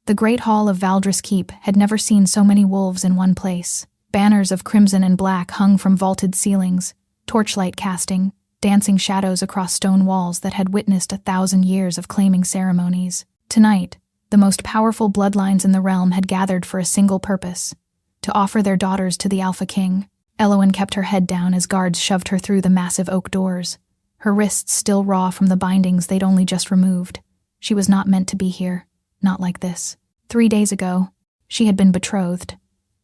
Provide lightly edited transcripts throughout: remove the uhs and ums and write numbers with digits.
The great hall of Valdris Keep had never seen so many wolves in one place. Banners of crimson and black hung from vaulted ceilings, torchlight casting, dancing shadows across stone walls that had witnessed 1,000 years of claiming ceremonies. Tonight, the most powerful bloodlines in the realm had gathered for a single purpose: to offer their daughters to the Alpha King. Elowen kept her head down as guards shoved her through the massive oak doors, her wrists still raw from the bindings they'd only just removed. She was not meant to be here, not like this. 3 days ago, she had been betrothed.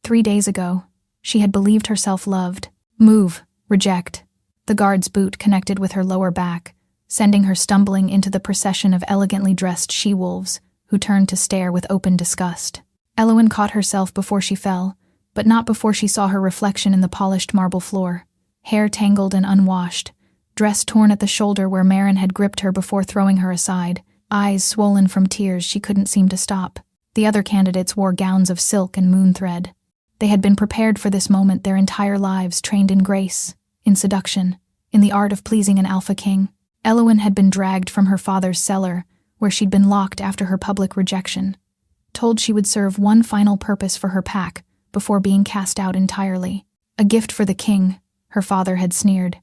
3 days ago, she had believed herself loved. Move, reject. The guard's boot connected with her lower back, sending her stumbling into the procession of elegantly dressed she-wolves, who turned to stare with open disgust. Elowen caught herself before she fell, but not before she saw her reflection in the polished marble floor. Hair tangled and unwashed, dress torn at the shoulder where Marin had gripped her before throwing her aside, eyes swollen from tears she couldn't seem to stop. The other candidates wore gowns of silk and moon thread. They had been prepared for this moment their entire lives, trained in grace, in seduction, in the art of pleasing an Alpha King. Elowen had been dragged from her father's cellar, where she'd been locked after her public rejection, told she would serve one final purpose for her pack before being cast out entirely. A gift for the king, her father had sneered.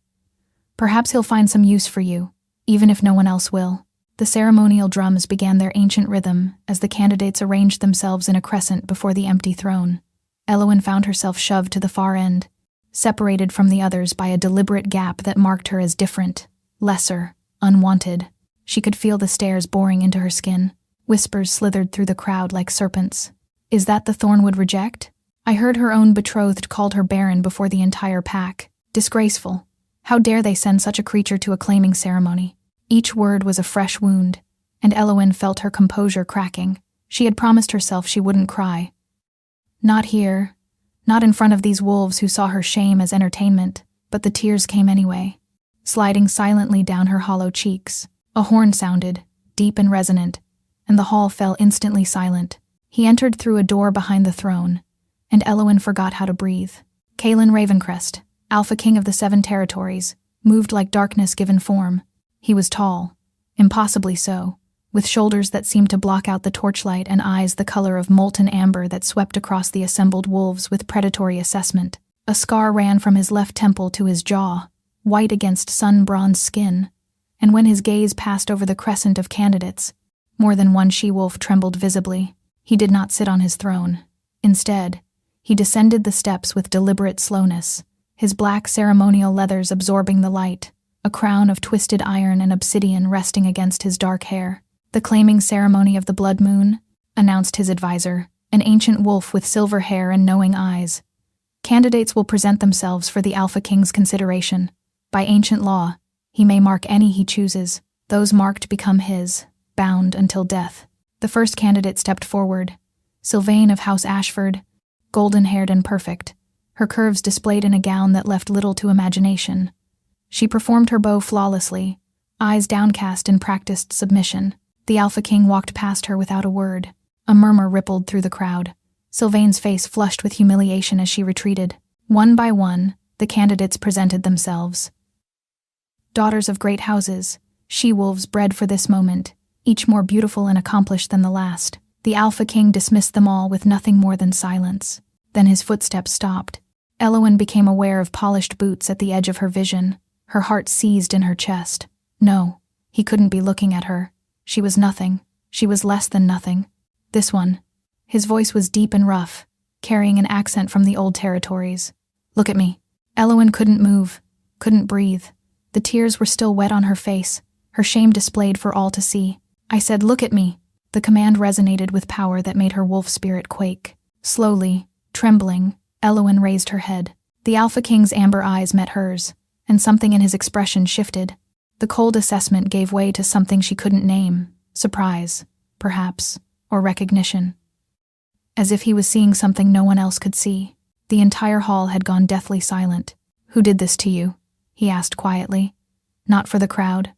Perhaps he'll find some use for you, even if no one else will. The ceremonial drums began their ancient rhythm as the candidates arranged themselves in a crescent before the empty throne. Elowen found herself shoved to the far end, separated from the others by a deliberate gap that marked her as different, lesser, unwanted. She could feel the stares boring into her skin. Whispers slithered through the crowd like serpents. Is that the Thornwood reject? I heard her own betrothed called her barren before the entire pack. Disgraceful. How dare they send such a creature to a claiming ceremony? Each word was a fresh wound, and Elowen felt her composure cracking. She had promised herself she wouldn't cry. Not here. Not in front of these wolves who saw her shame as entertainment, but the tears came anyway, sliding silently down her hollow cheeks. A horn sounded, deep and resonant, and the hall fell instantly silent. He entered through a door behind the throne, and Elowen forgot how to breathe. Kaelin Ravencrest, Alpha King of the 7 Territories, moved like darkness given form. He was tall, impossibly so, with shoulders that seemed to block out the torchlight and eyes the color of molten amber that swept across the assembled wolves with predatory assessment. A scar ran from his left temple to his jaw, white against sun-bronzed skin, and when his gaze passed over the crescent of candidates, more than one she-wolf trembled visibly. He did not sit on his throne. Instead, he descended the steps with deliberate slowness, his black ceremonial leathers absorbing the light, a crown of twisted iron and obsidian resting against his dark hair. The claiming ceremony of the blood moon, announced his advisor, an ancient wolf with silver hair and knowing eyes. Candidates will present themselves for the Alpha King's consideration. By ancient law, he may mark any he chooses. Those marked become his, bound until death. The first candidate stepped forward, Sylvain of House Ashford, golden-haired and perfect, her curves displayed in a gown that left little to imagination. She performed her bow flawlessly, eyes downcast in practiced submission. The Alpha King walked past her without a word. A murmur rippled through the crowd. Sylvain's face flushed with humiliation as she retreated. One by one, the candidates presented themselves. Daughters of great houses, she-wolves bred for this moment, each more beautiful and accomplished than the last. The Alpha King dismissed them all with nothing more than silence. Then his footsteps stopped. Elowen became aware of polished boots at the edge of her vision. Her heart seized in her chest. No, he couldn't be looking at her. She was nothing. She was less than nothing. This one. His voice was deep and rough, carrying an accent from the old territories. Look at me. Elowen couldn't move, couldn't breathe. The tears were still wet on her face, her shame displayed for all to see. I said, look at me. The command resonated with power that made her wolf spirit quake. Slowly, trembling, Elowen raised her head. The Alpha King's amber eyes met hers, and something in his expression shifted. The cold assessment gave way to something she couldn't name. Surprise, perhaps, or recognition. As if he was seeing something no one else could see. The entire hall had gone deathly silent. Who did this to you? He asked quietly. Not for the crowd.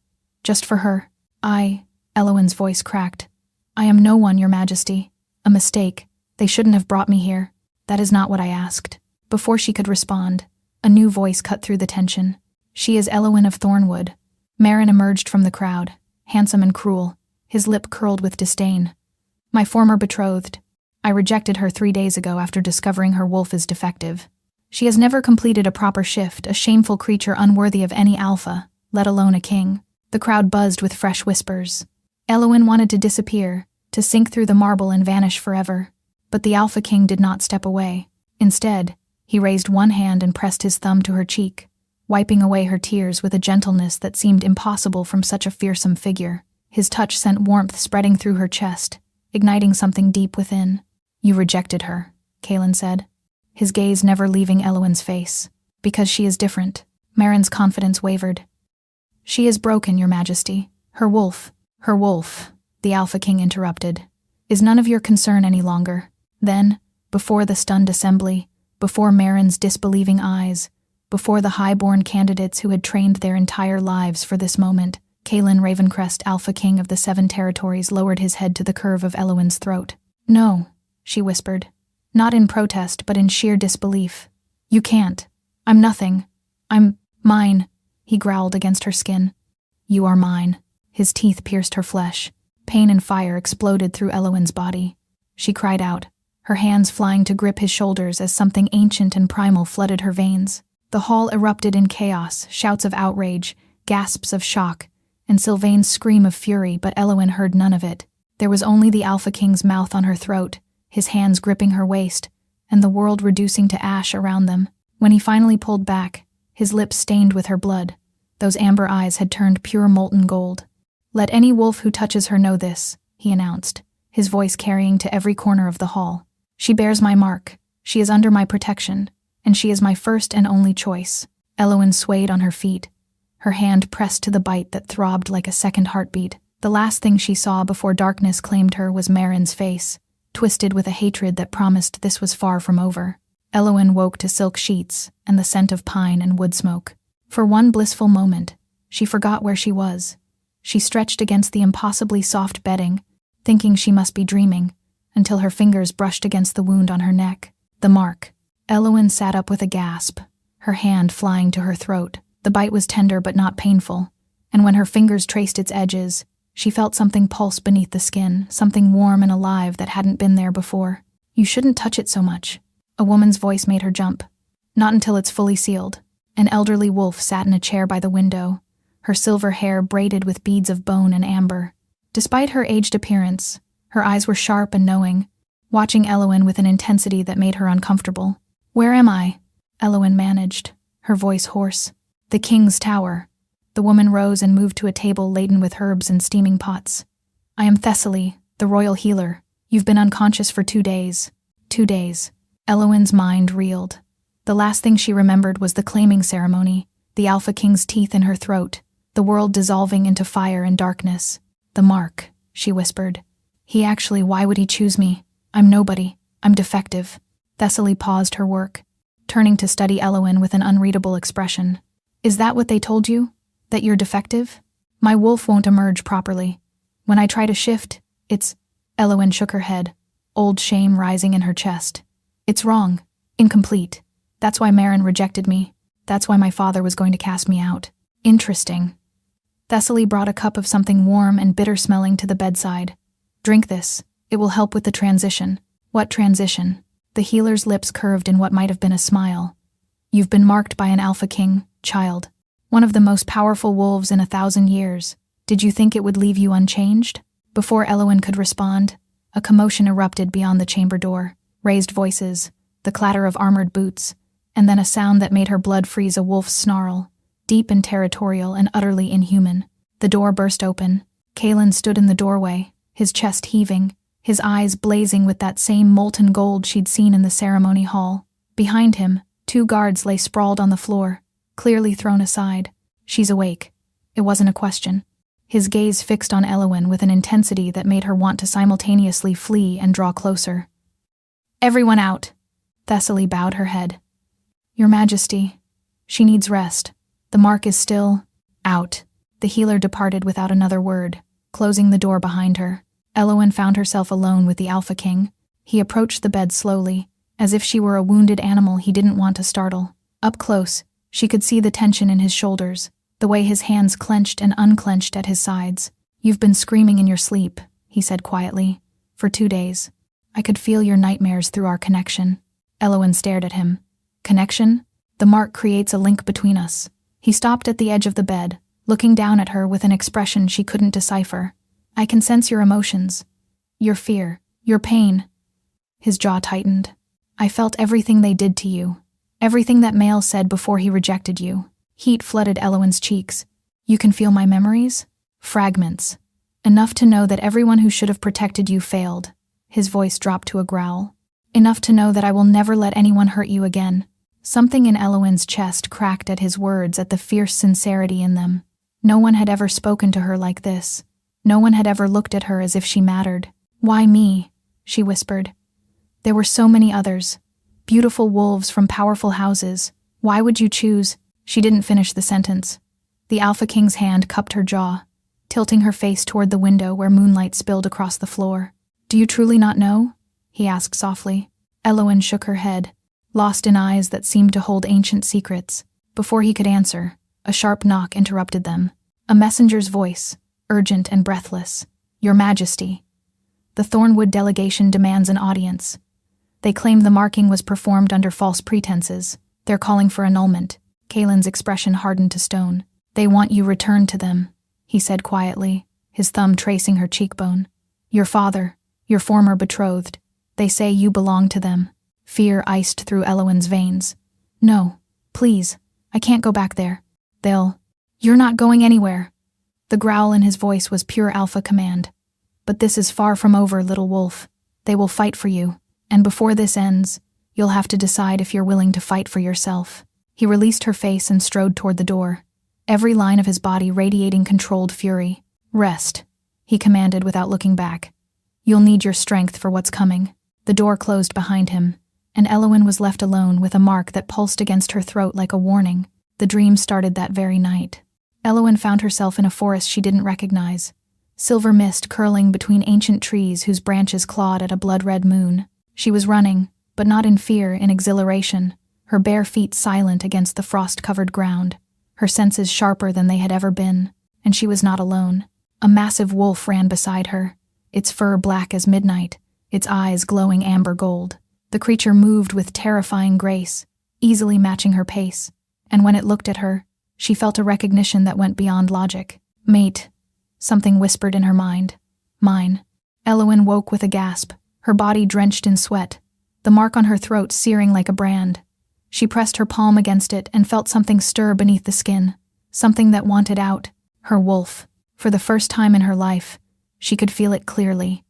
Just for her. Elowen's voice cracked. I am no one, your majesty. A mistake. They shouldn't have brought me here. That is not what I asked. Before she could respond, a new voice cut through the tension. She is Elowen of Thornwood. Marin emerged from the crowd, handsome and cruel, his lip curled with disdain. My former betrothed. I rejected her 3 days ago after discovering her wolf is defective. She has never completed a proper shift, a shameful creature unworthy of any alpha, let alone a king. The crowd buzzed with fresh whispers. Elwyn wanted to disappear, to sink through the marble and vanish forever. But the Alpha King did not step away. Instead, he raised one hand and pressed his thumb to her cheek, wiping away her tears with a gentleness that seemed impossible from such a fearsome figure. His touch sent warmth spreading through her chest, igniting something deep within. You rejected her, Kaelin said, his gaze never leaving Elwyn's face. Because she is different. Marin's confidence wavered. She is broken, Your Majesty. Her wolf, the Alpha King interrupted, is none of your concern any longer. Then, before the stunned assembly, before Marin's disbelieving eyes, before the high-born candidates who had trained their entire lives for this moment, Kaelin Ravencrest, Alpha King of the 7 territories, lowered his head to the curve of Elwyn's throat. No, she whispered, not in protest but in sheer disbelief. You can't. I'm nothing. I'm mine, he growled against her skin. You are mine. His teeth pierced her flesh. Pain and fire exploded through Elwyn's body. She cried out, her hands flying to grip his shoulders as something ancient and primal flooded her veins. The hall erupted in chaos, shouts of outrage, gasps of shock, and Sylvain's scream of fury, but Elwyn heard none of it. There was only the Alpha King's mouth on her throat, his hands gripping her waist, and the world reducing to ash around them. When he finally pulled back, his lips stained with her blood, those amber eyes had turned pure molten gold. Let any wolf who touches her know this, he announced, his voice carrying to every corner of the hall. She bears my mark, she is under my protection, and she is my first and only choice. Elwyn swayed on her feet, her hand pressed to the bite that throbbed like a second heartbeat. The last thing she saw before darkness claimed her was Marin's face, twisted with a hatred that promised this was far from over. Elwyn woke to silk sheets and the scent of pine and wood smoke. For one blissful moment, she forgot where she was. She stretched against the impossibly soft bedding, thinking she must be dreaming, until her fingers brushed against the wound on her neck. The mark. Elwyn sat up with a gasp, her hand flying to her throat. The bite was tender but not painful, and when her fingers traced its edges, she felt something pulse beneath the skin, something warm and alive that hadn't been there before. You shouldn't touch it so much. A woman's voice made her jump. Not until it's fully sealed. An elderly wolf sat in a chair by the window, her silver hair braided with beads of bone and amber. Despite her aged appearance, her eyes were sharp and knowing, watching Elwyn with an intensity that made her uncomfortable. Where am I? Elwyn managed, her voice hoarse. The King's Tower. The woman rose and moved to a table laden with herbs and steaming pots. I am Thessaly, the royal healer. You've been unconscious for 2 days. 2 days. Elwyn's mind reeled. The last thing she remembered was the claiming ceremony, the Alpha King's teeth in her throat, the world dissolving into fire and darkness. The mark, she whispered. Why would he choose me? I'm nobody. I'm defective. Thessaly paused her work, turning to study Elwyn with an unreadable expression. Is that what they told you? That you're defective? My wolf won't emerge properly. When I try to shift, it's... Elwyn shook her head, old shame rising in her chest. It's wrong. Incomplete. That's why Marin rejected me. That's why my father was going to cast me out. Interesting. Thessaly brought a cup of something warm and bitter-smelling to the bedside. Drink this. It will help with the transition. What transition? The healer's lips curved in what might have been a smile. You've been marked by an Alpha King, child. One of the most powerful wolves in 1,000 years. Did you think it would leave you unchanged? Before Elwyn could respond, a commotion erupted beyond the chamber door. Raised voices, the clatter of armored boots, and then a sound that made her blood freeze, a wolf's snarl, deep and territorial and utterly inhuman. The door burst open. Kaelin stood in the doorway, his chest heaving, his eyes blazing with that same molten gold she'd seen in the ceremony hall. Behind him, 2 guards lay sprawled on the floor, clearly thrown aside. She's awake. It wasn't a question. His gaze fixed on Elwyn with an intensity that made her want to simultaneously flee and draw closer. Everyone out. Thessaly bowed her head. Your Majesty. She needs rest. The mark is still... out. The healer departed without another word, closing the door behind her. Elwyn found herself alone with the Alpha King. He approached the bed slowly, as if she were a wounded animal he didn't want to startle. Up close, she could see the tension in his shoulders, the way his hands clenched and unclenched at his sides. You've been screaming in your sleep, he said quietly, For 2 days. I could feel your nightmares through our connection. Elowen stared at him. Connection? The mark creates a link between us. He stopped at the edge of the bed, looking down at her with an expression she couldn't decipher. I can sense your emotions. Your fear. Your pain. His jaw tightened. I felt everything they did to you. Everything that Male said before he rejected you. Heat flooded Elowen's cheeks. You can feel my memories? Fragments. Enough to know that everyone who should have protected you failed. His voice dropped to a growl. Enough to know that I will never let anyone hurt you again. Something in Elowen's chest cracked at his words, at the fierce sincerity in them. No one had ever spoken to her like this. No one had ever looked at her as if she mattered. Why me? She whispered. There were so many others. Beautiful wolves from powerful houses. Why would you choose? She didn't finish the sentence. The Alpha King's hand cupped her jaw, tilting her face toward the window where moonlight spilled across the floor. Do you truly not know? He asked softly. Elowen shook her head, lost in eyes that seemed to hold ancient secrets. Before he could answer, a sharp knock interrupted them. A messenger's voice, urgent and breathless. Your Majesty. The Thornwood delegation demands an audience. They claim the marking was performed under false pretenses. They're calling for annulment. Kaelin's expression hardened to stone. They want you returned to them, he said quietly, his thumb tracing her cheekbone. Your father, your former betrothed. They say you belong to them. Fear iced through Elowen's veins. No, please, I can't go back there. You're not going anywhere. The growl in his voice was pure alpha command. But this is far from over, little wolf. They will fight for you. And before this ends, you'll have to decide if you're willing to fight for yourself. He released her face and strode toward the door, every line of his body radiating controlled fury. Rest, he commanded without looking back. You'll need your strength for what's coming. The door closed behind him, and Elowen was left alone with a mark that pulsed against her throat like a warning. The dream started that very night. Elowen found herself in a forest she didn't recognize, silver mist curling between ancient trees whose branches clawed at a blood-red moon. She was running, but not in fear, in exhilaration, her bare feet silent against the frost-covered ground, her senses sharper than they had ever been, and she was not alone. A massive wolf ran beside her, its fur black as midnight, its eyes glowing amber gold. The creature moved with terrifying grace, easily matching her pace, and when it looked at her, she felt a recognition that went beyond logic. Mate, something whispered in her mind. Mine. Elowen woke with a gasp, her body drenched in sweat, the mark on her throat searing like a brand. She pressed her palm against it and felt something stir beneath the skin, something that wanted out. Her wolf. For the first time in her life, she could feel it clearly.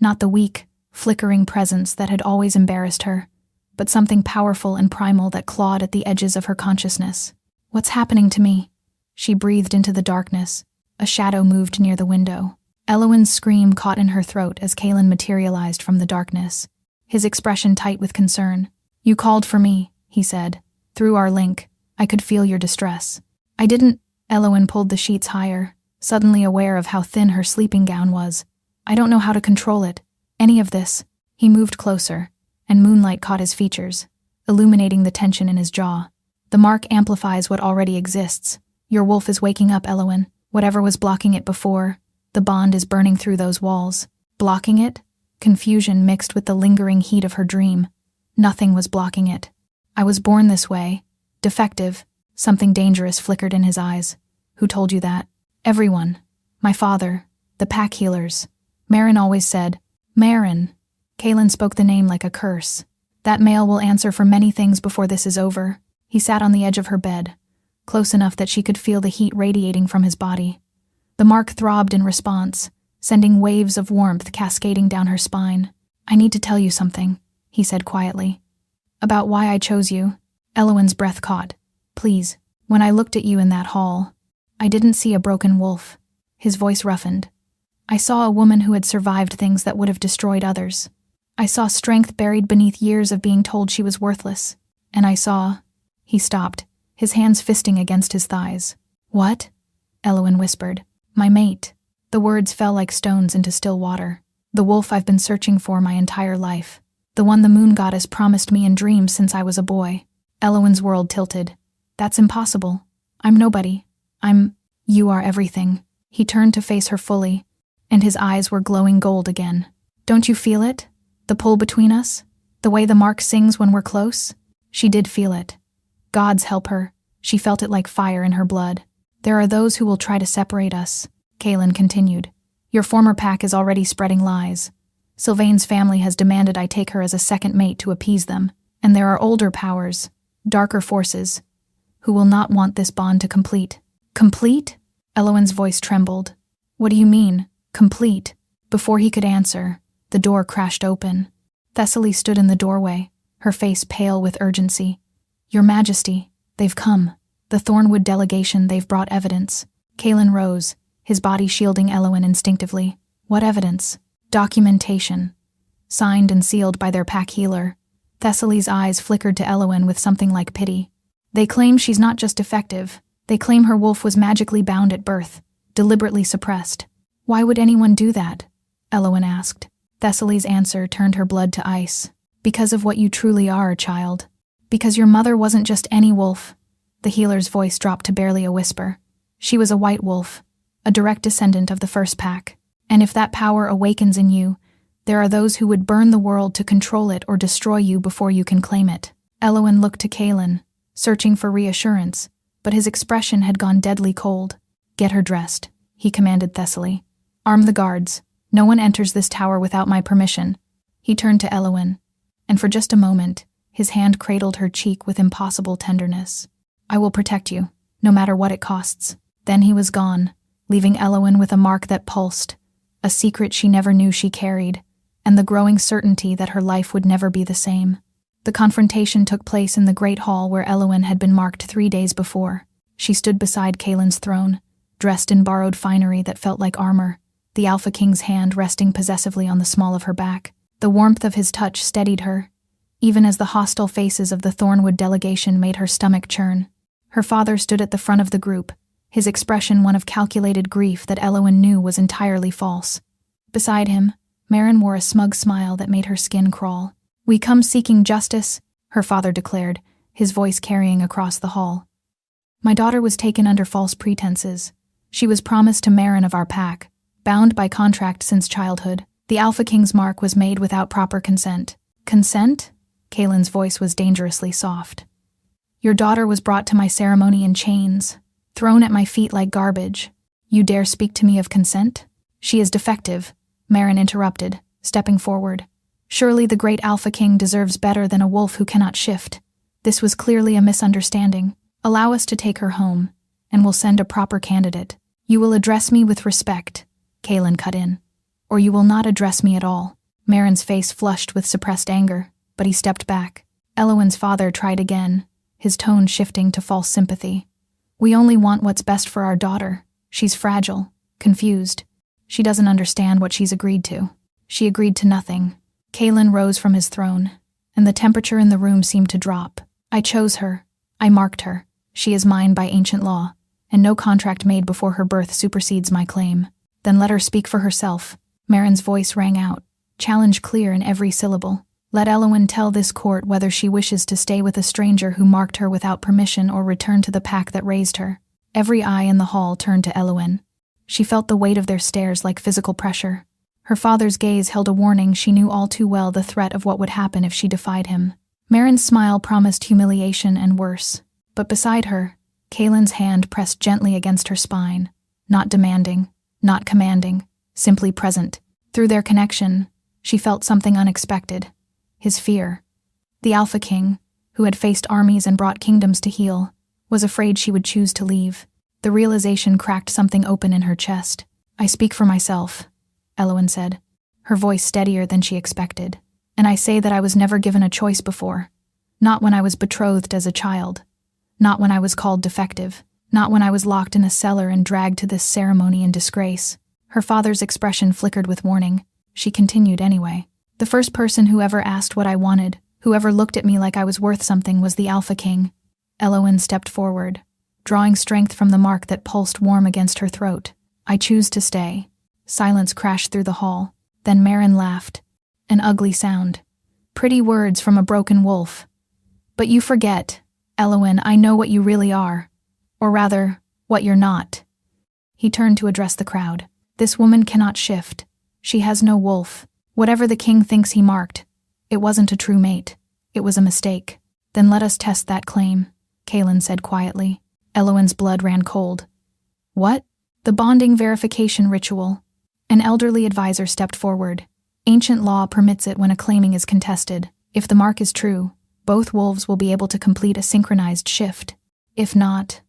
Not the weak, flickering presence that had always embarrassed her, but something powerful and primal that clawed at the edges of her consciousness. What's happening to me? She breathed into the darkness. A shadow moved near the window. Elowen's scream caught in her throat as Kaelin materialized from the darkness, his expression tight with concern. You called for me, he said. Through our link, I could feel your distress. I didn't. Elowen pulled the sheets higher, suddenly aware of how thin her sleeping gown was. I don't know how to control it. Any of this. He moved closer, and moonlight caught his features, illuminating the tension in his jaw. The mark amplifies what already exists. Your wolf is waking up, Elowen. Whatever was blocking it before, the bond is burning through those walls. Blocking it? Confusion mixed with the lingering heat of her dream. Nothing was blocking it. I was born this way. Defective. Something dangerous flickered in his eyes. Who told you that? Everyone. My father. The pack healers. Marin always said, Marin. Kaelin spoke the name like a curse. That male will answer for many things before this is over. He sat on the edge of her bed, close enough that she could feel the heat radiating from his body. The mark throbbed in response, sending waves of warmth cascading down her spine. I need to tell you something, he said quietly. About why I chose you. Elowen's breath caught. Please, when I looked at you in that hall, I didn't see a broken wolf. His voice roughened. I saw a woman who had survived things that would have destroyed others. I saw strength buried beneath years of being told she was worthless. And I saw... He stopped, his hands fisting against his thighs. What? Elowen whispered. My mate. The words fell like stones into still water. The wolf I've been searching for my entire life. The one the moon goddess promised me in dreams since I was a boy. Elowen's world tilted. That's impossible. I'm nobody. You are everything. He turned to face her fully, and his eyes were glowing gold again. Don't you feel it? The pull between us? The way the mark sings when we're close? She did feel it. Gods help her. She felt it like fire in her blood. There are those who will try to separate us, Kaelin continued. Your former pack is already spreading lies. Sylvain's family has demanded I take her as a second mate to appease them, and there are older powers, darker forces, who will not want this bond to complete. Complete? Elowen's voice trembled. What do you mean, complete? Before he could answer, the door crashed open. Thessaly stood in the doorway, her face pale with urgency. Your Majesty, they've come. The Thornwood delegation, they've brought evidence. Kaelin rose, his body shielding Elowen instinctively. What evidence? Documentation. Signed and sealed by their pack healer. Thessaly's eyes flickered to Elowen with something like pity. They claim she's not just defective. They claim her wolf was magically bound at birth, deliberately suppressed. Why would anyone do that? Elowen asked. Thessaly's answer turned her blood to ice. Because of what you truly are, child. Because your mother wasn't just any wolf. The healer's voice dropped to barely a whisper. She was a white wolf, a direct descendant of the first pack. And if that power awakens in you, there are those who would burn the world to control it or destroy you before you can claim it. Elowen looked to Kaelin, searching for reassurance, but his expression had gone deadly cold. Get her dressed, he commanded Thessaly. Arm the guards. No one enters this tower without my permission. He turned to Elowen, and for just a moment, his hand cradled her cheek with impossible tenderness. I will protect you, no matter what it costs. Then he was gone, leaving Elowen with a mark that pulsed, a secret she never knew she carried, and the growing certainty that her life would never be the same. The confrontation took place in the great hall where Elowen had been marked 3 days before. She stood beside Kaelin's throne, dressed in borrowed finery that felt like armor, the Alpha King's hand resting possessively on the small of her back. The warmth of his touch steadied her, even as the hostile faces of the Thornwood delegation made her stomach churn. Her father stood at the front of the group, his expression one of calculated grief that Elowen knew was entirely false. Beside him, Merrin wore a smug smile that made her skin crawl. We come seeking justice, her father declared, his voice carrying across the hall. My daughter was taken under false pretenses. She was promised to Merrin of our pack, bound by contract since childhood. The Alpha King's mark was made without proper consent. Consent? Kaelin's voice was dangerously soft. Your daughter was brought to my ceremony in chains, thrown at my feet like garbage. You dare speak to me of consent? She is defective, Merrin interrupted, stepping forward. Surely the great Alpha King deserves better than a wolf who cannot shift. This was clearly a misunderstanding. Allow us to take her home, and we'll send a proper candidate. You will address me with respect, Kaelin cut in. Or you will not address me at all. Merrin's face flushed with suppressed anger, but he stepped back. Elowen's father tried again, his tone shifting to false sympathy. We only want what's best for our daughter. She's fragile, confused. She doesn't understand what she's agreed to. She agreed to nothing. Kaelin rose from his throne, and the temperature in the room seemed to drop. I chose her. I marked her. She is mine by ancient law, and no contract made before her birth supersedes my claim. Then let her speak for herself. Merrin's voice rang out, challenge clear in every syllable. Let Elowen tell this court whether she wishes to stay with a stranger who marked her without permission or return to the pack that raised her. Every eye in the hall turned to Elowen. She felt the weight of their stares like physical pressure. Her father's gaze held a warning she knew all too well, the threat of what would happen if she defied him. Merrin's smile promised humiliation and worse. But beside her, Kaelin's hand pressed gently against her spine, not demanding, not commanding, simply present. Through their connection, she felt something unexpected. His fear. The Alpha King, who had faced armies and brought kingdoms to heal, was afraid she would choose to leave. The realization cracked something open in her chest. I speak for myself, Elowen said, her voice steadier than she expected. And I say that I was never given a choice before. Not when I was betrothed as a child. Not when I was called defective. Not when I was locked in a cellar and dragged to this ceremony in disgrace. Her father's expression flickered with warning. She continued anyway. The first person who ever asked what I wanted, who ever looked at me like I was worth something, was the Alpha King. Elowen stepped forward, drawing strength from the mark that pulsed warm against her throat. I choose to stay. Silence crashed through the hall. Then Merrin laughed. An ugly sound. Pretty words from a broken wolf. But you forget, Elowen, I know what you really are. Or rather, what you're not. He turned to address the crowd. This woman cannot shift. She has no wolf. Whatever the king thinks he marked, it wasn't a true mate. It was a mistake. Then let us test that claim, Kaelin said quietly. Eloin's blood ran cold. What? The bonding verification ritual. An elderly advisor stepped forward. Ancient law permits it when a claiming is contested. If the mark is true, both wolves will be able to complete a synchronized shift. If not,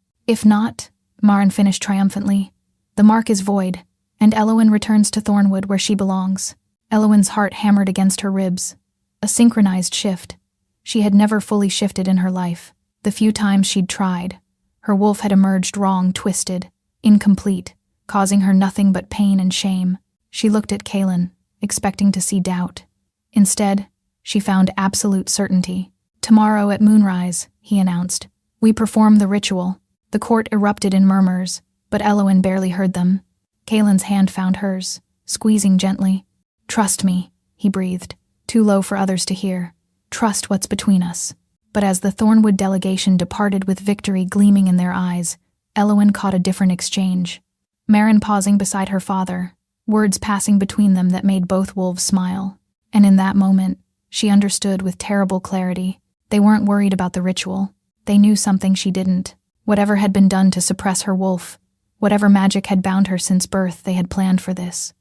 Maren finished triumphantly. The mark is void, and Eloin returns to Thornwood where she belongs. Eloin's heart hammered against her ribs. A synchronized shift. She had never fully shifted in her life. The few times she'd tried, her wolf had emerged wrong, twisted, incomplete, causing her nothing but pain and shame. She looked at Kaelin, expecting to see doubt. Instead, she found absolute certainty. Tomorrow at moonrise, he announced, we perform the ritual. The court erupted in murmurs, but Eloin barely heard them. Kaelin's hand found hers, squeezing gently. Trust me, he breathed, too low for others to hear. Trust what's between us. But as the Thornwood delegation departed with victory gleaming in their eyes, Eloin caught a different exchange. Maren pausing beside her father, words passing between them that made both wolves smile. And in that moment, she understood with terrible clarity. They weren't worried about the ritual. They knew something she didn't. Whatever had been done to suppress her wolf, whatever magic had bound her since birth, they had planned for this.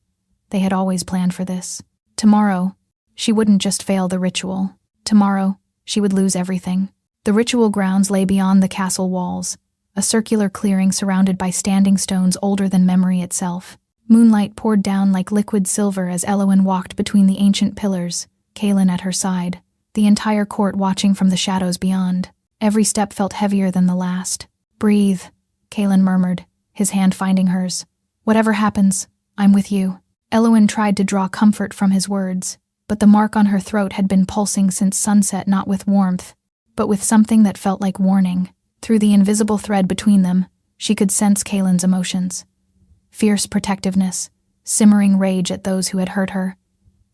They had always planned for this. Tomorrow, she wouldn't just fail the ritual. Tomorrow, she would lose everything. The ritual grounds lay beyond the castle walls, a circular clearing surrounded by standing stones older than memory itself. Moonlight poured down like liquid silver as Eloin walked between the ancient pillars, Kaelin at her side, the entire court watching from the shadows beyond. Every step felt heavier than the last. Breathe, Kaelin murmured, his hand finding hers. Whatever happens, I'm with you. Eloin tried to draw comfort from his words, but the mark on her throat had been pulsing since sunset, not with warmth, but with something that felt like warning. Through the invisible thread between them, she could sense Kaelin's emotions. Fierce protectiveness, simmering rage at those who had hurt her,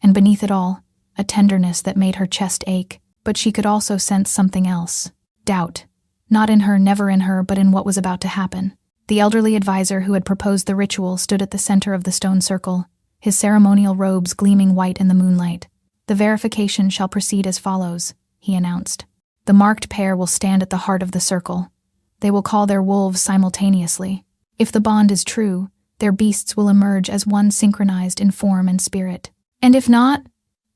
and beneath it all, a tenderness that made her chest ache. But she could also sense something else. Doubt. Not in her, never in her, but in what was about to happen. The elderly advisor who had proposed the ritual stood at the center of the stone circle, his ceremonial robes gleaming white in the moonlight. The verification shall proceed as follows, he announced. The marked pair will stand at the heart of the circle. They will call their wolves simultaneously. If the bond is true, their beasts will emerge as one synchronized in form and spirit. And if not,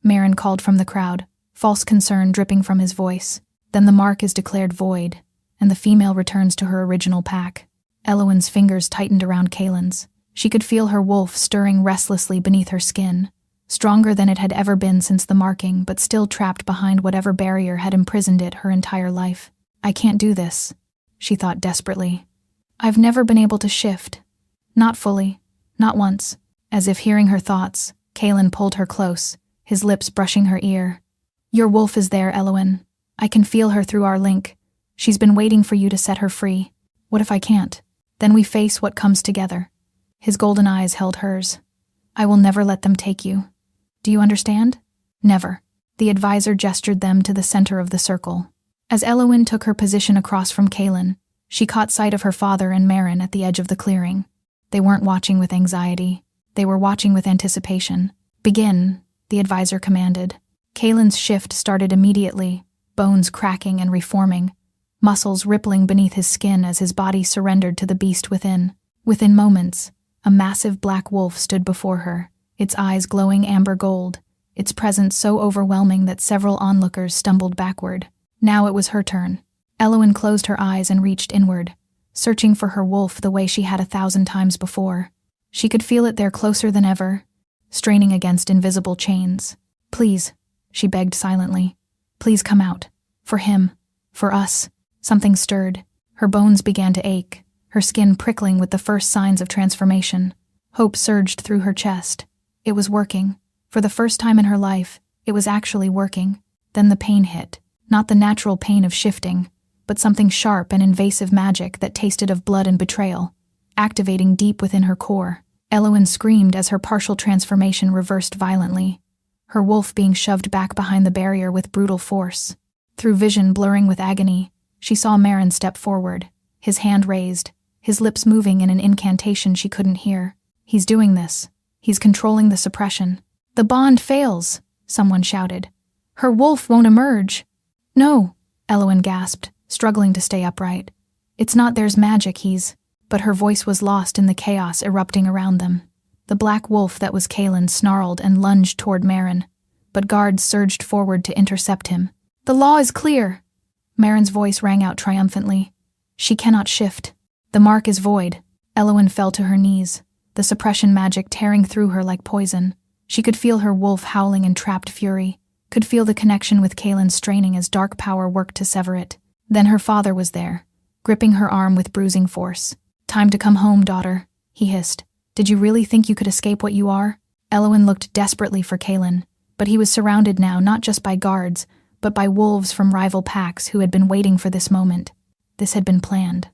Maren called from the crowd, false concern dripping from his voice. Then the mark is declared void, and the female returns to her original pack. Eloin's fingers tightened around Kaelin's. She could feel her wolf stirring restlessly beneath her skin, stronger than it had ever been since the marking, but still trapped behind whatever barrier had imprisoned it her entire life. I can't do this, she thought desperately. I've never been able to shift. Not fully. Not once. As if hearing her thoughts, Kaelin pulled her close, his lips brushing her ear. Your wolf is there, Eloin. I can feel her through our link. She's been waiting for you to set her free. What if I can't? Then we face what comes together. His golden eyes held hers. I will never let them take you. Do you understand? Never. The advisor gestured them to the center of the circle. As Eloin took her position across from Kaelin, she caught sight of her father and Maren at the edge of the clearing. They weren't watching with anxiety. They were watching with anticipation. Begin, the advisor commanded. Kaelin's shift started immediately, bones cracking and reforming, muscles rippling beneath his skin as his body surrendered to the beast within. Within moments, a massive black wolf stood before her, its eyes glowing amber gold, its presence so overwhelming that several onlookers stumbled backward. Now it was her turn. Eloin closed her eyes and reached inward, searching for her wolf the way she had 1,000 times before. She could feel it there closer than ever, straining against invisible chains. Please, she begged silently. Please come out. For him. For us. Something stirred. Her bones began to ache, her skin prickling with the first signs of transformation. Hope surged through her chest. It was working. For the first time in her life, it was actually working. Then the pain hit. Not the natural pain of shifting, but something sharp and invasive magic that tasted of blood and betrayal, activating deep within her core. Eloin screamed as her partial transformation reversed violently, her wolf being shoved back behind the barrier with brutal force. Through vision blurring with agony, she saw Maren step forward, his hand raised, his lips moving in an incantation she couldn't hear. He's doing this. He's controlling the suppression. "The bond fails," someone shouted. "Her wolf won't emerge." "No," Elowen gasped, struggling to stay upright. "It's not there's magic, he's—" But her voice was lost in the chaos erupting around them. The black wolf that was Kaelin snarled and lunged toward Maren, but guards surged forward to intercept him. "The law is clear!" Maren's voice rang out triumphantly. "She cannot shift. The mark is void." Elowen fell to her knees, the suppression magic tearing through her like poison. She could feel her wolf howling in trapped fury, could feel the connection with Kaelin straining as dark power worked to sever it. Then her father was there, gripping her arm with bruising force. "Time to come home, daughter," he hissed. "Did you really think you could escape what you are?" Elowen looked desperately for Kaelin, but he was surrounded now not just by guards, but by wolves from rival packs who had been waiting for this moment. This had been planned.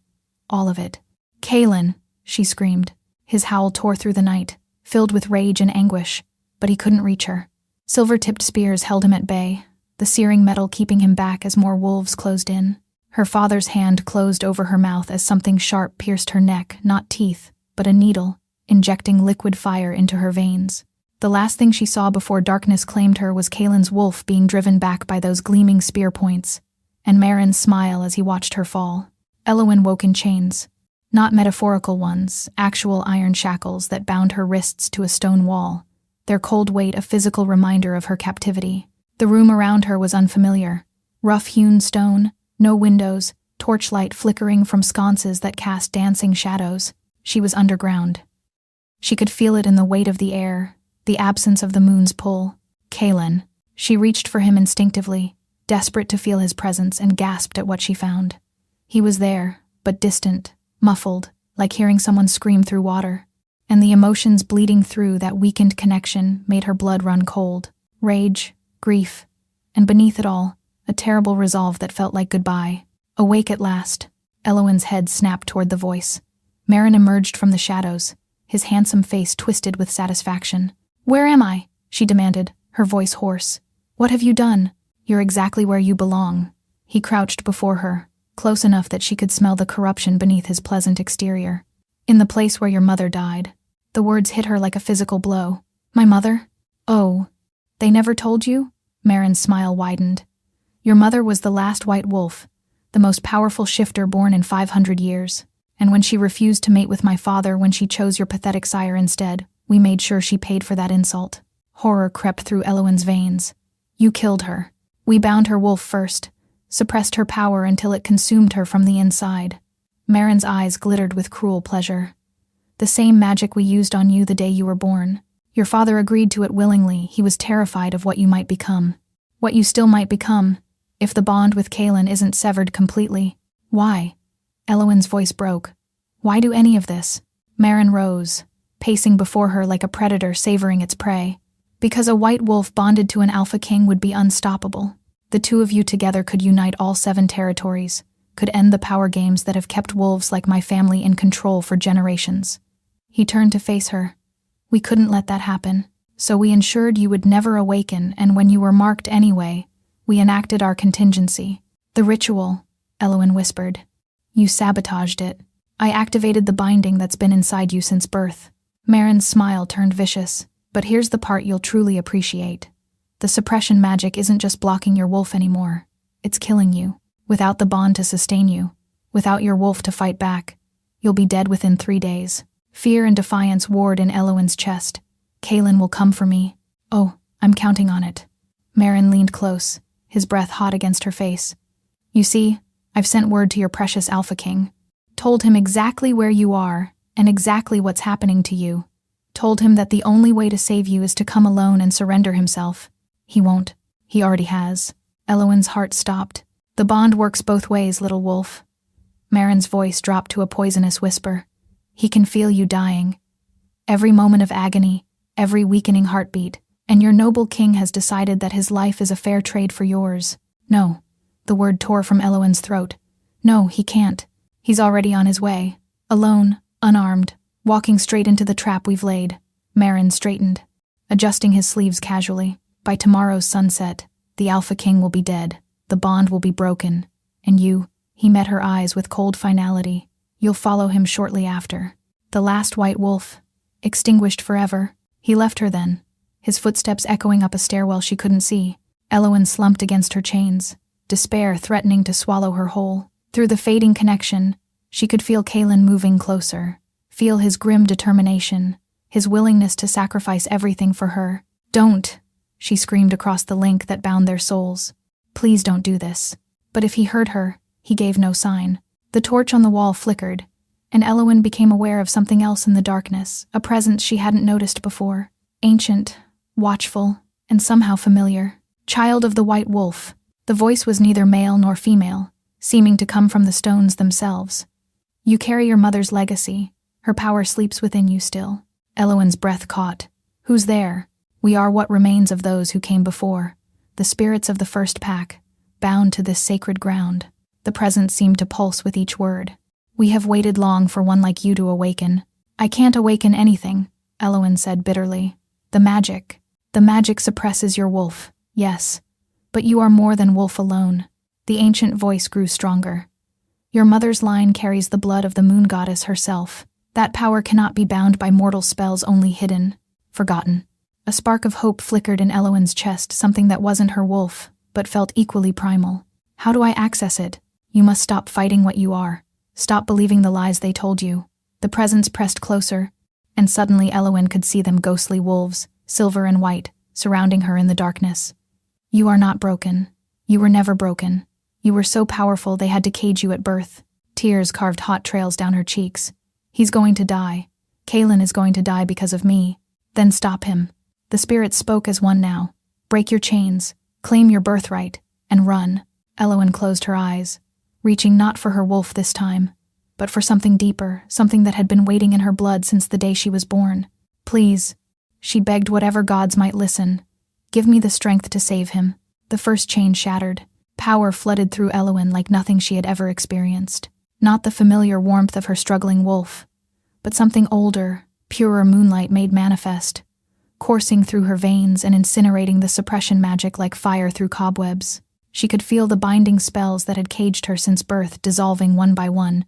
All of it. "Kaelin!" she screamed. His howl tore through the night, filled with rage and anguish, but he couldn't reach her. Silver-tipped spears held him at bay, the searing metal keeping him back as more wolves closed in. Her father's hand closed over her mouth as something sharp pierced her neck, not teeth, but a needle, injecting liquid fire into her veins. The last thing she saw before darkness claimed her was Kaelin's wolf being driven back by those gleaming spear points, and Maren's smile as he watched her fall. Elowen woke in chains. Not metaphorical ones, actual iron shackles that bound her wrists to a stone wall, their cold weight a physical reminder of her captivity. The room around her was unfamiliar. Rough-hewn stone, no windows, torchlight flickering from sconces that cast dancing shadows. She was underground. She could feel it in the weight of the air, the absence of the moon's pull. "Kaelin." She reached for him instinctively, desperate to feel his presence, and gasped at what she found. He was there, but distant, muffled, like hearing someone scream through water. And the emotions bleeding through that weakened connection made her blood run cold. Rage, grief, and beneath it all, a terrible resolve that felt like goodbye. Awake at last. Elowen's head snapped toward the voice. Maren emerged from the shadows, his handsome face twisted with satisfaction. "Where am I?" she demanded, her voice hoarse. "What have you done?" "You're exactly where you belong." He crouched before her, close enough that she could smell the corruption beneath his pleasant exterior. "In the place where your mother died." The words hit her like a physical blow. "My mother? Oh, they never told you?" Maren's smile widened. "Your mother was the last white wolf, the most powerful shifter born in 500 years. And when she refused to mate with my father, when she chose your pathetic sire instead, we made sure she paid for that insult." Horror crept through Elowen's veins. "You killed her. We bound her wolf first, suppressed her power until it consumed her from the inside." Maren's eyes glittered with cruel pleasure. "The same magic we used on you the day you were born. Your father agreed to it willingly. He was terrified of what you might become. What you still might become, if the bond with Kaelin isn't severed completely." "Why?" Elowen's voice broke. "Why do any of this?" Maren rose, pacing before her like a predator savoring its prey. "Because a white wolf bonded to an alpha king would be unstoppable. The two of you together could unite all 7 territories, could end the power games that have kept wolves like my family in control for generations." He turned to face her. "We couldn't let that happen, so we ensured you would never awaken, and when you were marked anyway, we enacted our contingency. The ritual," Elowen whispered. "You sabotaged it. I activated the binding that's been inside you since birth." Maren's smile turned vicious. "But here's the part you'll truly appreciate. The suppression magic isn't just blocking your wolf anymore. It's killing you. Without the bond to sustain you, without your wolf to fight back, you'll be dead within 3 days." Fear and defiance warred in Elowen's chest. "Kaelin will come for me. Oh, I'm counting on it." Maren leaned close, his breath hot against her face. "You see, I've sent word to your precious Alpha King. Told him exactly where you are and exactly what's happening to you. Told him that the only way to save you is to come alone and surrender himself. He won't. He already has." Elowen's heart stopped. "The bond works both ways, little wolf." Maren's voice dropped to a poisonous whisper. "He can feel you dying. Every moment of agony, every weakening heartbeat, and your noble king has decided that his life is a fair trade for yours." "No." The word tore from Elowen's throat. "No, he can't. He's already on his way. Alone, unarmed, walking straight into the trap we've laid." Maren straightened, adjusting his sleeves casually. "By tomorrow's sunset, the Alpha King will be dead. The bond will be broken. And you," he met her eyes with cold finality, "you'll follow him shortly after. The last white wolf, extinguished forever." He left her then, his footsteps echoing up a stairwell she couldn't see. Elowen slumped against her chains, despair threatening to swallow her whole. Through the fading connection, she could feel Kalen moving closer, feel his grim determination, his willingness to sacrifice everything for her. "Don't," she screamed across the link that bound their souls. "Please don't do this." But if he heard her, he gave no sign. The torch on the wall flickered, and Elowen became aware of something else in the darkness, a presence she hadn't noticed before. Ancient, watchful, and somehow familiar. Child of the White Wolf. The voice was neither male nor female, seeming to come from the stones themselves. "You carry your mother's legacy. Her power sleeps within you still." Elowen's breath caught. "Who's there?" "We are what remains of those who came before, the spirits of the first pack, bound to this sacred ground." The presence seemed to pulse with each word. "We have waited long for one like you to awaken." "I can't awaken anything," Elowen said bitterly. The magic suppresses your wolf, yes. But you are more than wolf alone." The ancient voice grew stronger. "Your mother's line carries the blood of the moon goddess herself. That power cannot be bound by mortal spells, only hidden, forgotten." A spark of hope flickered in Elowen's chest, something that wasn't her wolf, but felt equally primal. "How do I access it?" "You must stop fighting what you are. Stop believing the lies they told you." The presence pressed closer, and suddenly Elowen could see them, ghostly wolves, silver and white, surrounding her in the darkness. "You are not broken. You were never broken. You were so powerful they had to cage you at birth." Tears carved hot trails down her cheeks. "He's going to die. Kalen is going to die because of me." "Then stop him." The spirit spoke as one now. "Break your chains, claim your birthright, and run." Elowen closed her eyes, reaching not for her wolf this time, but for something deeper, something that had been waiting in her blood since the day she was born. "Please," she begged whatever gods might listen, "give me the strength to save him." The first chain shattered. Power flooded through Elowen like nothing she had ever experienced. Not the familiar warmth of her struggling wolf, but something older, purer moonlight made manifest, coursing through her veins and incinerating the suppression magic like fire through cobwebs. She could feel the binding spells that had caged her since birth dissolving one by one,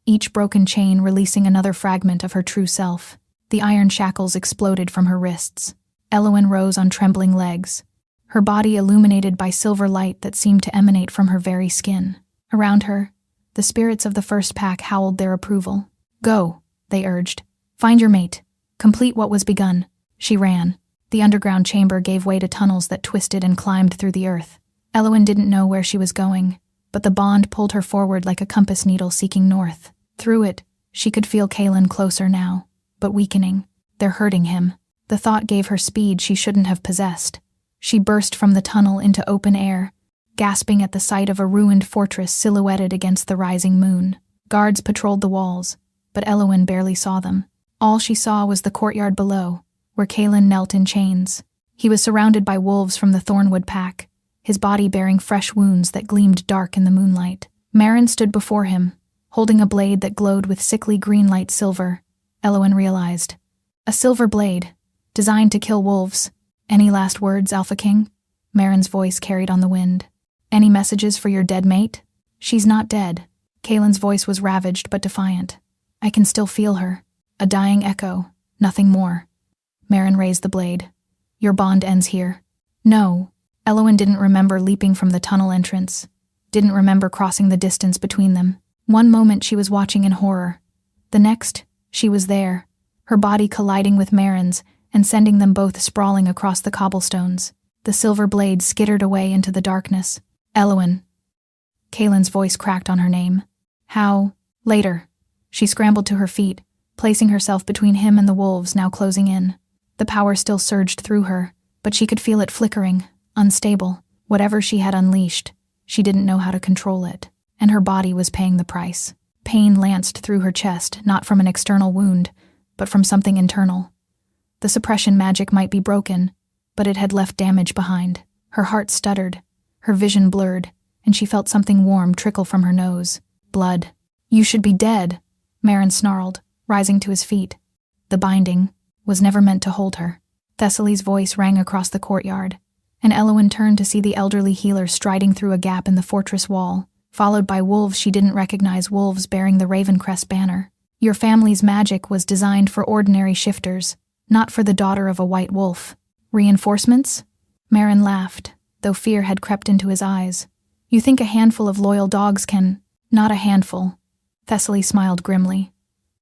each broken chain releasing another fragment of her true self. The iron shackles exploded from her wrists. Elowen rose on trembling legs, her body illuminated by silver light that seemed to emanate from her very skin. Around her, the spirits of the first pack howled their approval. "Go," they urged. "Find your mate. Complete what was begun." She ran. The underground chamber gave way to tunnels that twisted and climbed through the earth. Elowen didn't know where she was going, but the bond pulled her forward like a compass needle seeking north. Through it, she could feel Kalen closer now, but weakening. They're hurting him. The thought gave her speed she shouldn't have possessed. She burst from the tunnel into open air, gasping at the sight of a ruined fortress silhouetted against the rising moon. Guards patrolled the walls, but Elowen barely saw them. All she saw was the courtyard below, where Kalen knelt in chains. He was surrounded by wolves from the Thornwood pack, his body bearing fresh wounds that gleamed dark in the moonlight. Marin stood before him, holding a blade that glowed with sickly green light silver. Elowen realized. A silver blade, designed to kill wolves. "Any last words, Alpha King?" Marin's voice carried on the wind. "Any messages for your dead mate?" "She's not dead." Kalen's voice was ravaged but defiant. "I can still feel her. A dying echo, nothing more." Marin raised the blade. "Your bond ends here." "No." Elowen didn't remember leaping from the tunnel entrance, didn't remember crossing the distance between them. One moment she was watching in horror. The next, she was there, her body colliding with Marin's and sending them both sprawling across the cobblestones. The silver blade skittered away into the darkness. "Elowen." Kalen's voice cracked on her name. "How?" "Later." She scrambled to her feet, placing herself between him and the wolves now closing in. The power still surged through her, but she could feel it flickering, unstable. Whatever she had unleashed, she didn't know how to control it, and her body was paying the price. Pain lanced through her chest, not from an external wound, but from something internal. The suppression magic might be broken, but it had left damage behind. Her heart stuttered, her vision blurred, and she felt something warm trickle from her nose. Blood. "You should be dead," Marin snarled, rising to his feet. The binding was never meant to hold her. Thessaly's voice rang across the courtyard, and Elowen turned to see the elderly healer striding through a gap in the fortress wall, followed by wolves she didn't recognize, wolves bearing the Ravencrest banner. "Your family's magic was designed for ordinary shifters, not for the daughter of a white wolf." Reinforcements? Marin laughed, though fear had crept into his eyes. You think a handful of loyal dogs can— Not a handful. Thessaly smiled grimly.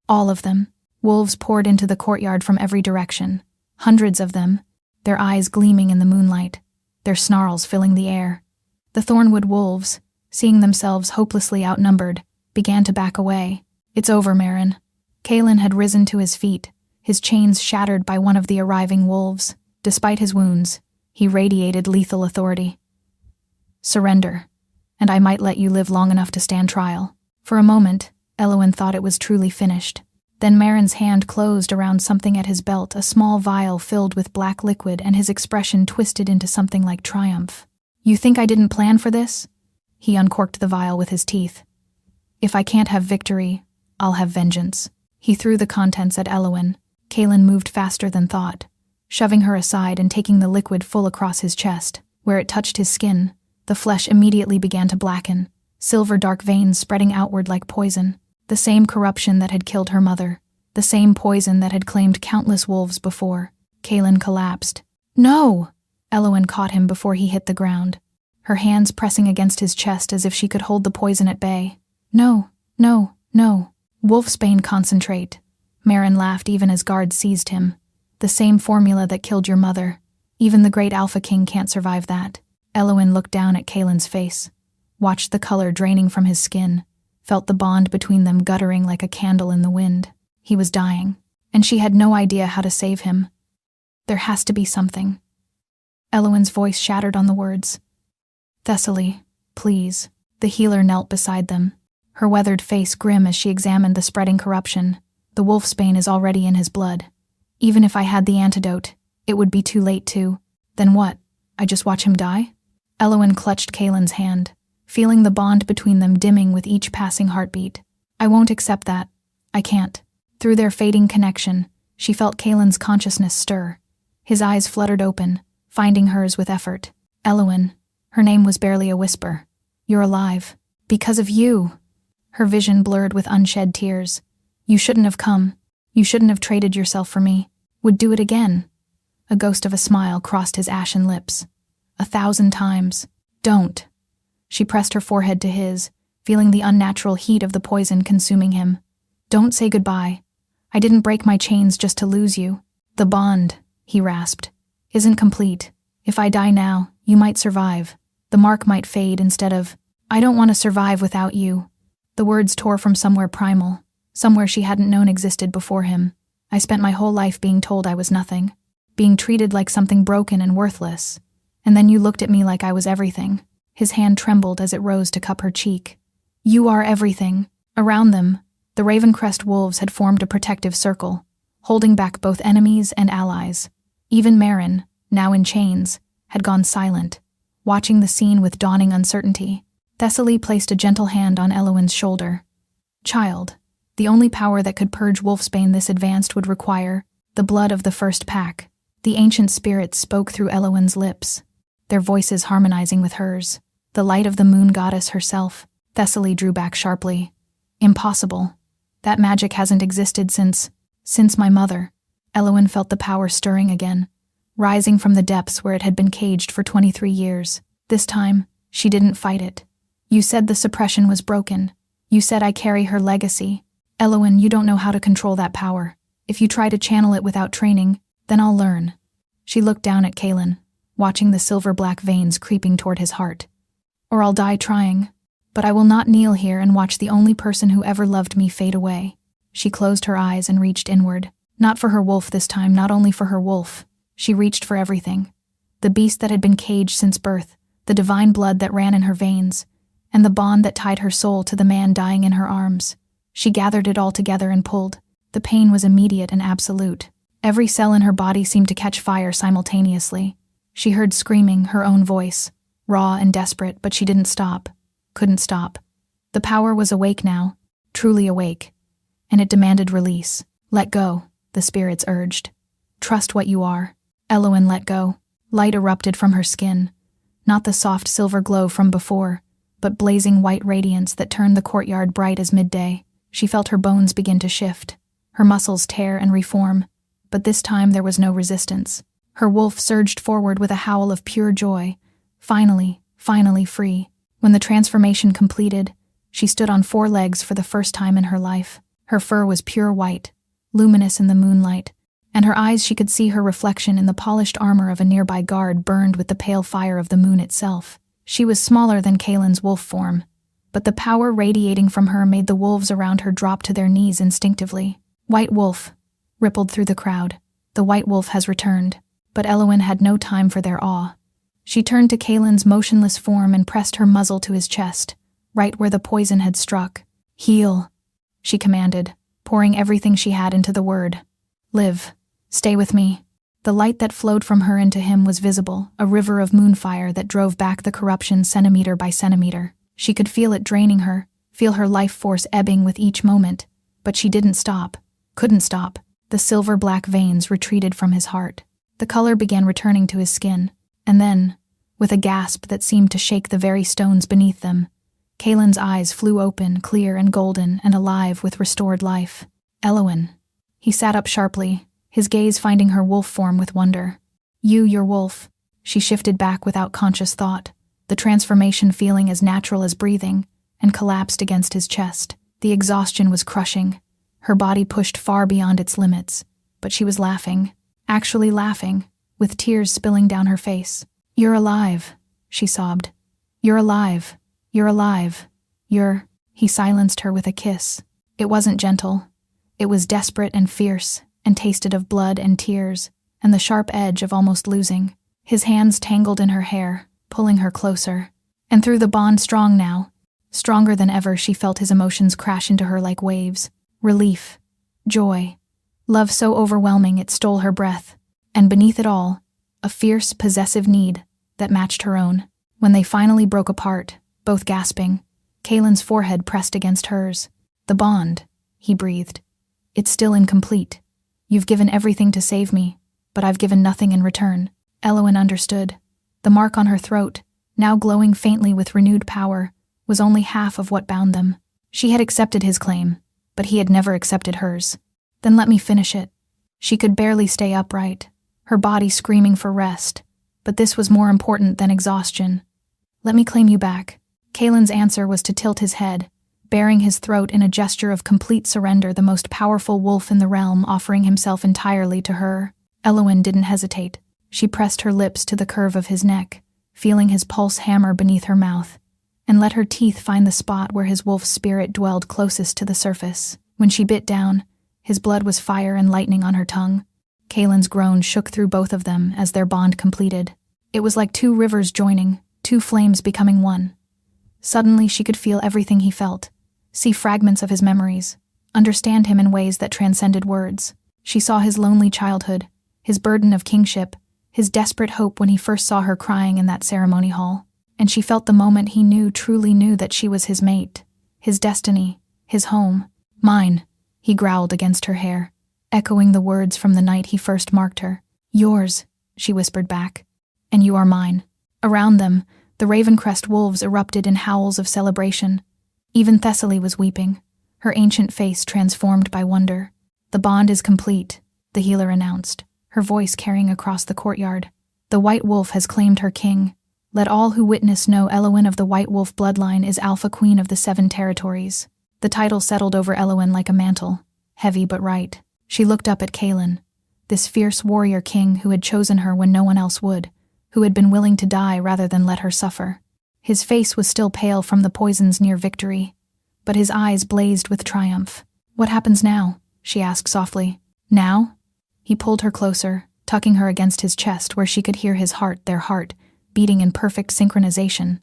All of them. Wolves poured into the courtyard from every direction. Hundreds of them, their eyes gleaming in the moonlight, their snarls filling the air. The Thornwood wolves, seeing themselves hopelessly outnumbered, began to back away. It's over, Marin. Kalen had risen to his feet, his chains shattered by one of the arriving wolves. Despite his wounds, he radiated lethal authority. Surrender, and I might let you live long enough to stand trial. For a moment, Elowen thought it was truly finished. Then Marin's hand closed around something at his belt, a small vial filled with black liquid, and his expression twisted into something like triumph. You think I didn't plan for this? He uncorked the vial with his teeth. If I can't have victory, I'll have vengeance. He threw the contents at Elowen. Kalen moved faster than thought, shoving her aside and taking the liquid full across his chest. Where it touched his skin, the flesh immediately began to blacken, silver dark veins spreading outward like poison. The same corruption that had killed her mother, the same poison that had claimed countless wolves before. Kalen collapsed. No! Elowen caught him before he hit the ground, her hands pressing against his chest as if she could hold the poison at bay. No, no, no. Wolfsbane concentrate. Marin laughed even as guards seized him. The same formula that killed your mother. Even the great Alpha King can't survive that. Elowen looked down at Kalen's face, watched the color draining from his skin, felt the bond between them guttering like a candle in the wind. He was dying, and she had no idea how to save him. There has to be something. Elowen's voice shattered on the words. Thessaly, please. The healer knelt beside them, her weathered face grim as she examined the spreading corruption. The wolfsbane is already in his blood. Even if I had the antidote, it would be too late to— Then what? I just watch him die? Elowen clutched Kalen's hand, feeling the bond between them dimming with each passing heartbeat. I won't accept that. I can't. Through their fading connection, she felt Kalen's consciousness stir. His eyes fluttered open, finding hers with effort. Elowen, her name was barely a whisper. You're alive. Because of you. Her vision blurred with unshed tears. You shouldn't have come. You shouldn't have traded yourself for me. Would do it again. A ghost of a smile crossed his ashen lips. 1,000 times. Don't. She pressed her forehead to his, feeling the unnatural heat of the poison consuming him. Don't say goodbye. I didn't break my chains just to lose you. The bond, he rasped, isn't complete. If I die now, you might survive. The mark might fade instead of— I don't want to survive without you. The words tore from somewhere primal, somewhere she hadn't known existed before him. I spent my whole life being told I was nothing, being treated like something broken and worthless. And then you looked at me like I was everything. His hand trembled as it rose to cup her cheek. You are everything. Around them, the Ravencrest wolves had formed a protective circle, holding back both enemies and allies. Even Marin, now in chains, had gone silent, watching the scene with dawning uncertainty. Thessaly placed a gentle hand on Elowen's shoulder. Child, the only power that could purge Wolfsbane this advanced would require the blood of the first pack. The ancient spirits spoke through Elowen's lips, their voices harmonizing with hers. The light of the moon goddess herself. Thessaly drew back sharply. Impossible. That magic hasn't existed since my mother. Elowen felt the power stirring again, rising from the depths where it had been caged for 23 years. This time, she didn't fight it. You said the suppression was broken. You said I carry her legacy. Elowen, you don't know how to control that power. If you try to channel it without training, then I'll learn. She looked down at Kalen, watching the silver-black veins creeping toward his heart. Or I'll die trying. But I will not kneel here and watch the only person who ever loved me fade away. She closed her eyes and reached inward. Not for her wolf this time, not only for her wolf. She reached for everything. The beast that had been caged since birth, the divine blood that ran in her veins, and the bond that tied her soul to the man dying in her arms. She gathered it all together and pulled. The pain was immediate and absolute. Every cell in her body seemed to catch fire simultaneously. She heard screaming, her own voice, raw and desperate, but she didn't stop. Couldn't stop. The power was awake now, truly awake, and it demanded release. Let go, the spirits urged. Trust what you are. Elowen let go. Light erupted from her skin, not the soft silver glow from before, but blazing white radiance that turned the courtyard bright as midday. She felt her bones begin to shift, her muscles tear and reform, but this time there was no resistance. Her wolf surged forward with a howl of pure joy. Finally free. When the transformation completed, she stood on 4 legs for the first time in her life. Her fur was pure white, luminous in the moonlight, and her eyes, she could see her reflection in the polished armor of a nearby guard burned with the pale fire of the moon itself. She was smaller than Kaylin's wolf form, but the power radiating from her made the wolves around her drop to their knees instinctively. "White wolf," rippled through the crowd. "The white wolf has returned." But Eowyn had no time for their awe. She turned to Kaylin's motionless form and pressed her muzzle to his chest, right where the poison had struck. "Heal," she commanded, pouring everything she had into the word. "Live. Stay with me." The light that flowed from her into him was visible, a river of moonfire that drove back the corruption centimeter by centimeter. She could feel it draining her, feel her life force ebbing with each moment, but she didn't stop, couldn't stop. The silver-black veins retreated from his heart. The color began returning to his skin, and then, with a gasp that seemed to shake the very stones beneath them, Kaylin's eyes flew open, clear and golden and alive with restored life. "Eowyn." He sat up sharply, his gaze finding her wolf form with wonder. Your wolf." She shifted back without conscious thought, the transformation feeling as natural as breathing, and collapsed against his chest. The exhaustion was crushing. Her body pushed far beyond its limits, but she was laughing, actually laughing, with tears spilling down her face. "You're alive," she sobbed. "You're alive. You're alive. You're—" He silenced her with a kiss. It wasn't gentle. It was desperate and fierce, and tasted of blood and tears, and the sharp edge of almost losing. His hands tangled in her hair, pulling her closer. And through the bond strong now, stronger than ever, she felt his emotions crash into her like waves. Relief. Joy. Love so overwhelming it stole her breath. And beneath it all, a fierce, possessive need that matched her own. When they finally broke apart, both gasping, Kaylin's forehead pressed against hers. "The bond," he breathed. "It's still incomplete. You've given everything to save me, but I've given nothing in return." Eowyn understood. The mark on her throat, now glowing faintly with renewed power, was only half of what bound them. She had accepted his claim, but he had never accepted hers. "Then let me finish it." She could barely stay upright, her body screaming for rest, but this was more important than exhaustion. "Let me claim you back." Kaylin's answer was to tilt his head, baring his throat in a gesture of complete surrender, the most powerful wolf in the realm offering himself entirely to her. Eowyn didn't hesitate. She pressed her lips to the curve of his neck, feeling his pulse hammer beneath her mouth, and let her teeth find the spot where his wolf's spirit dwelled closest to the surface. When she bit down, his blood was fire and lightning on her tongue. Kaylin's groan shook through both of them as their bond completed. It was like 2 rivers joining, 2 flames becoming one. Suddenly she could feel everything he felt, see fragments of his memories, understand him in ways that transcended words. She saw his lonely childhood, his burden of kingship, his desperate hope when he first saw her crying in that ceremony hall, and she felt the moment he truly knew that she was his mate, his destiny, his home. "Mine," he growled against her hair, echoing the words from the night he first marked her. "Yours," she whispered back, "and you are mine." Around them, the Ravencrest wolves erupted in howls of celebration. Even Thessaly was weeping, her ancient face transformed by wonder. "The bond is complete," the healer announced, her voice carrying across the courtyard. "The White Wolf has claimed her king. Let all who witness know Eowyn of the White Wolf bloodline is Alpha Queen of the 7 territories." The title settled over Eowyn like a mantle, heavy but right. She looked up at Kaylin, this fierce warrior king who had chosen her when no one else would, who had been willing to die rather than let her suffer. His face was still pale from the poison's near victory, but his eyes blazed with triumph. "What happens now?" she asked softly. "Now?" He pulled her closer, tucking her against his chest where she could hear his heart, their heart, beating in perfect synchronization.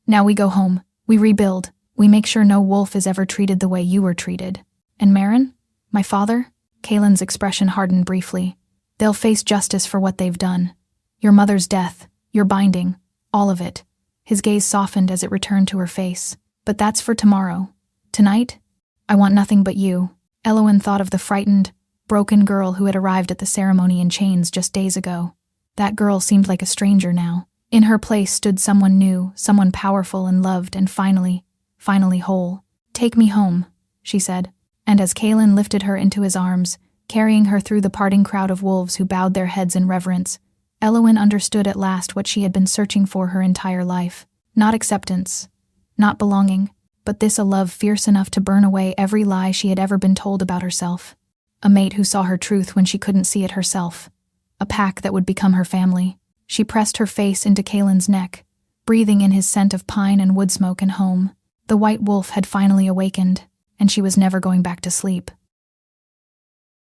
"Now we go home. We rebuild. We make sure no wolf is ever treated the way you were treated. And Marin? My father?" Kaylin's expression hardened briefly. "They'll face justice for what they've done. Your mother's death, your binding, all of it." His gaze softened as it returned to her face. "But that's for tomorrow. Tonight? I want nothing but you." Eowyn thought of the frightened, broken girl who had arrived at the ceremony in chains just days ago. That girl seemed like a stranger now. In her place stood someone new, someone powerful and loved and finally whole. "Take me home," she said, and as Kaylin lifted her into his arms, carrying her through the parting crowd of wolves who bowed their heads in reverence, Elowen understood at last what she had been searching for her entire life. Not acceptance, not belonging, but a love fierce enough to burn away every lie she had ever been told about herself. A mate who saw her truth when she couldn't see it herself. A pack that would become her family. She pressed her face into Kalen's neck, breathing in his scent of pine and wood smoke and home. The white wolf had finally awakened, and she was never going back to sleep.